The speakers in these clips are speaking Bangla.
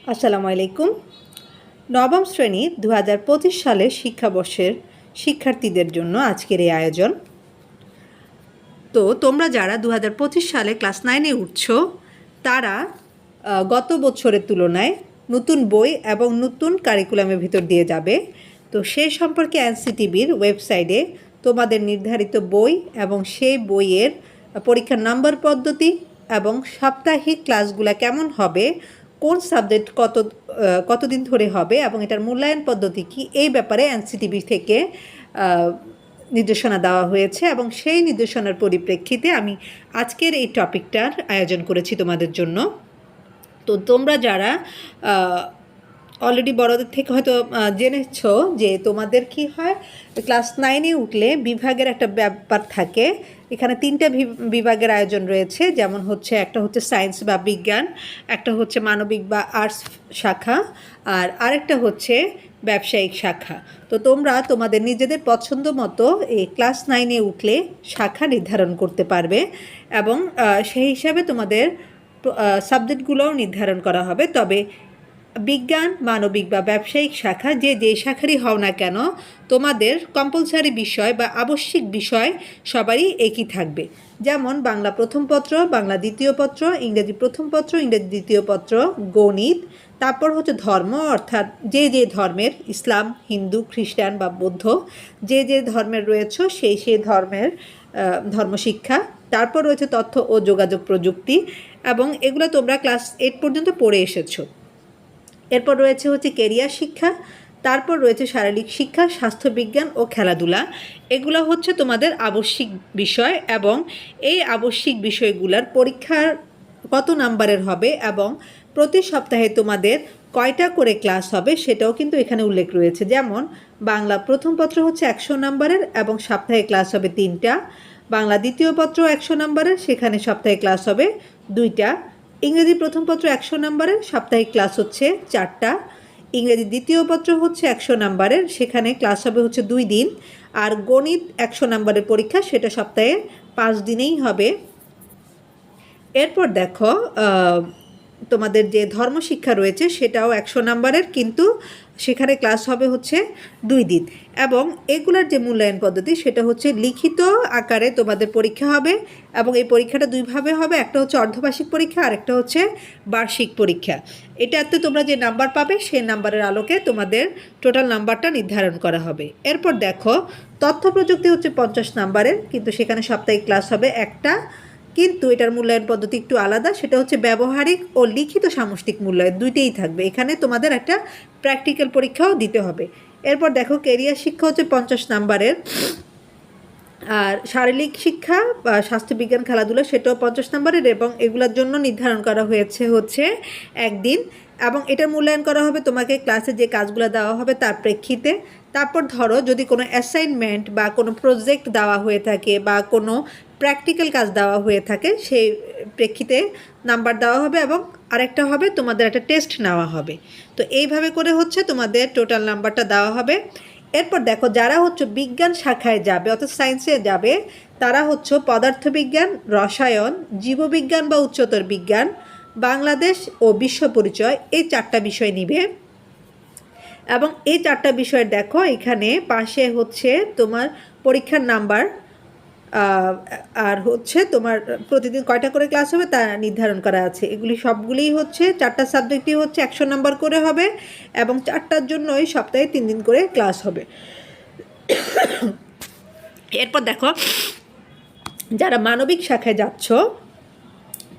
আসসালামু আলাইকুম। নবম শ্রেণী 2025 সালের শিক্ষাবর্ষের শিক্ষার্থীদের জন্য আজকের এই আয়োজন। তো তোমরা যারা 2025 সালে ক্লাস 9-এ উঠছো তারা গত বছরের তুলনায় নতুন বই এবং নতুন কারিকুলামের ভিতর দিয়ে যাবে। তো সেই সম্পর্কে এনসিটিবির ওয়েবসাইটে তোমাদের নির্ধারিত বই এবং সেই বইয়ের পরীক্ষার নম্বর পদ্ধতি এবং সাপ্তাহিক ক্লাসগুলো কেমন হবে, কোন সাবজেক্ট কতদিন ধরে হবে এবং এটার মূল্যায়ন পদ্ধতি কী, এই ব্যাপারে এনসিটিভি থেকে নির্দেশনা দেওয়া হয়েছে এবং সেই নির্দেশনার পরিপ্রেক্ষিতে আমি আজকের এই টপিকটার আয়োজন করেছি তোমাদের জন্য। তো তোমরা যারা অলরেডি বড়দের থেকে হয়তো জেনেছ যে তোমাদের কি হয়, ক্লাস 9-এ উঠলে বিভাগের একটা ব্যাপার থাকে। এখানে 3টা বিভাগের আয়োজন রয়েছে, যেমন হচ্ছে একটা হচ্ছে সায়েন্স বা বিজ্ঞান, একটা হচ্ছে মানবিক বা আর্টস শাখা, আর আরেকটা হচ্ছে ব্যবসায়িক শাখা। তো তোমরা তোমাদের নিজেদের পছন্দ মতো এই ক্লাস 9-এ উঠলে শাখা নির্ধারণ করতে পারবে এবং সেই হিসাবে তোমাদের সাবজেক্টগুলোও নির্ধারণ করা হবে। তবে বিজ্ঞান, মানবিক বা ব্যবসায়িক শাখা যে শাখারই হও না কেন, তোমাদের কম্পালসারি বিষয় বা আবশ্যিক বিষয় সবারই একই থাকবে। যেমন বাংলা প্রথম পত্র, বাংলা দ্বিতীয় পত্র, ইংরেজি প্রথম পত্র, ইংরেজি দ্বিতীয় পত্র, গণিত, তারপর হচ্ছে ধর্ম, অর্থাৎ যে ধর্মের, ইসলাম, হিন্দু, খ্রিস্টান বা বৌদ্ধ, যে ধর্মের রয়েছে সেই ধর্মের ধর্মশিক্ষা, তারপর রয়েছে তথ্য ও যোগাযোগ প্রযুক্তি, এবং এগুলো তোমরা ক্লাস 8 পর্যন্ত পড়ে এসেছো। এরপর রয়েছে হচ্ছে কেরিয়ার শিক্ষা, তারপর রয়েছে শারীরিক শিক্ষা, স্বাস্থ্যবিজ্ঞান ও খেলাধুলা। এগুলো হচ্ছে তোমাদের আবশ্যিক বিষয় এবং এই আবশ্যিক বিষয়গুলোর পরীক্ষার কত নাম্বারের হবে এবং প্রতি সপ্তাহে তোমাদের কয়টা করে ক্লাস হবে সেটাও কিন্তু এখানে উল্লেখ রয়েছে। যেমন বাংলা প্রথম পত্র হচ্ছে 100 নাম্বারের এবং সপ্তাহে ক্লাস হবে 3টা, বাংলা দ্বিতীয় পত্র 100 নাম্বারের, সেখানে সপ্তাহে ক্লাস হবে 2টা, ইংরেজি প্রথম পত্র 100 নাম্বারের, সাপ্তাহিক ক্লাস হচ্ছে 4টা, ইংরেজি দ্বিতীয় পত্র হচ্ছে 100 নাম্বারের, সেখানে ক্লাস হবে হচ্ছে 2 দিন, আর গণিত 100 নাম্বারের পরীক্ষা, সেটা সপ্তাহে 5 দিনেই হবে। এরপর দেখো তোমাদের যে ধর্মশিক্ষা রয়েছে সেটাও 100 নাম্বারের, কিন্তু সেখানে ক্লাস হবে হচ্ছে 2 দিন, এবং এগুলার যে মূল্যায়ন পদ্ধতি সেটা হচ্ছে লিখিত আকারে তোমাদের পরীক্ষা হবে এবং এই পরীক্ষাটা দুইভাবে হবে, একটা হচ্ছে অর্ধবার্ষিক পরীক্ষা আর একটা হচ্ছে বার্ষিক পরীক্ষা। এটাতে তোমরা যে নাম্বার পাবে সেই নাম্বারের আলোকে তোমাদের টোটাল নাম্বারটা নির্ধারণ করা হবে। এরপর দেখো তথ্য প্রযুক্তি হচ্ছে 50 নাম্বারের, কিন্তু সেখানে সাপ্তাহিক ক্লাস হবে একটা, কিন্তু এটার মূল্যায়ন পদ্ধতি একটু আলাদা, সেটা হচ্ছে ব্যবহারিক ও লিখিত সামষ্টিক মূল্যায়ন দুইটাই থাকবে। এখানে তোমাদের একটা প্র্যাকটিক্যাল পরীক্ষাও দিতে হবে। এরপর দেখো কেরিয়ার শিক্ষা হচ্ছে 50 নাম্বারের, আর শারীরিক শিক্ষা বা স্বাস্থ্যবিজ্ঞান, খেলাধুলা সেটাও 50 নাম্বারের, এবং এগুলোর জন্য নির্ধারণ করা হয়েছে হচ্ছে 1 দিন, এবং এটার মূল্যায়ন করা হবে তোমাকে ক্লাসে যে কাজগুলো দেওয়া হবে তার প্রেক্ষিতে। তারপর ধরো যদি কোনো অ্যাসাইনমেন্ট বা কোনো প্রজেক্ট দেওয়া হয়ে থাকে বা কোনো প্র্যাকটিক্যাল কাজ দেওয়া হয়ে থাকে, সেই প্রেক্ষিতে নাম্বার দেওয়া হবে, এবং আরেকটা হবে তোমাদের একটা টেস্ট নেওয়া হবে। তো এইভাবে করে হচ্ছে তোমাদের টোটাল নাম্বারটা দেওয়া হবে। এরপর দেখো যারা হচ্ছে বিজ্ঞান শাখায় যাবে অর্থাৎ সায়েন্সে যাবে, তারা হচ্ছে পদার্থবিজ্ঞান, রসায়ন, জীববিজ্ঞান বা উচ্চতর বিজ্ঞান, বাংলাদেশ ও বিশ্ব পরিচয়, এই 4টা বিষয় নিবে। এবং এই 4টা বিষয়ের দেখো এখানে পাশে হচ্ছে তোমার পরীক্ষার নাম্বার, আর হচ্ছে তোমার প্রতিদিন কয়টা করে ক্লাস হবে তা নির্ধারণ করা আছে। এগুলি সবগুলিই হচ্ছে 4টা সাবজেক্টই হচ্ছে 100 নাম্বার করে হবে এবং 4টার জন্যই সপ্তাহে 3 দিন করে ক্লাস হবে। এরপর দেখো যারা মানবিক শাখায় যাচ্ছ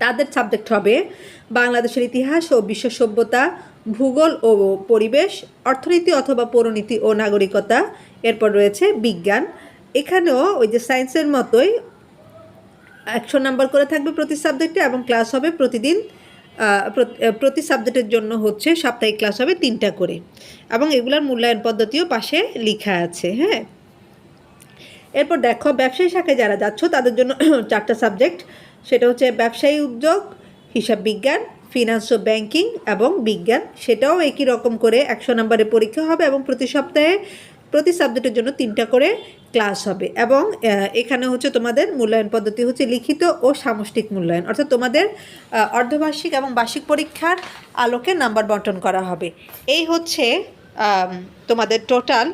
তাদের সাবজেক্ট হবে বাংলাদেশের ইতিহাস ও বিশ্ব সভ্যতা, ভূগোল ও পরিবেশ, অর্থনীতি অথবা পৌরনীতি ও নাগরিকতা। এরপর রয়েছে বিজ্ঞান, এখানেও ওই যে সায়েন্সের মতোই 100 নাম্বার করে থাকবে প্রতি সাবজেক্টে এবং ক্লাস হবে প্রতিদিন, প্রতি সাবজেক্টের জন্য হচ্ছে সাপ্তাহিক ক্লাস হবে 3টা করে, এবং এগুলার মূল্যায়ন পদ্ধতিও পাশে লেখা আছে। হ্যাঁ, এরপর দেখো ব্যবসায়ী শাখায় যারা যাচ্ছ তাদের জন্য 4টা সাবজেক্ট, সেটা হচ্ছে ব্যবসায়ী উদ্যোগ, হিসাব বিজ্ঞান, ফিনান্স ও ব্যাংকিং এবং বিজ্ঞান, সেটাও একই রকম করে 100 নাম্বারের পরীক্ষা হবে এবং প্রতি সপ্তাহে প্রতি সাবজেক্টের জন্য 3টা করে ক্লাস হবে এবং এখানে হচ্ছে তোমাদের মূল্যায়ন পদ্ধতি হচ্ছে লিখিত ও সামষ্টিক মূল্যায়ন, অর্থাৎ তোমাদের অর্ধবার্ষিক এবং বার্ষিক পরীক্ষার আলোকে নাম্বার বন্টন করা হবে। এই হচ্ছে তোমাদের টোটাল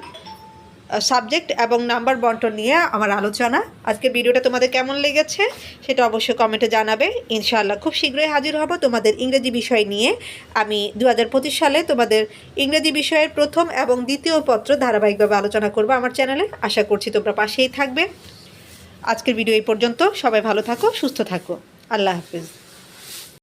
সাবজেক্ট এবং নাম্বার বন্টন নিয়ে আমার আলোচনা। আজকে ভিডিওটা তোমাদের কেমন লেগেছে সেটা অবশ্যই কমেন্টে জানাবে। ইনশাআল্লাহ খুব শীঘ্রই হাজির হব তোমাদের ইংরেজি বিষয় নিয়ে। আমি 2025 সালে তোমাদের ইংরেজি বিষয়ের প্রথম এবং দ্বিতীয় পত্র ধারাবাহিকভাবে আলোচনা করব আমার চ্যানেলে। আশা করছি তোমরা পাশেই থাকবে। আজকের ভিডিও এই পর্যন্ত। সবাই ভালো থাকো, সুস্থ থাকো। আল্লাহ হাফিজ।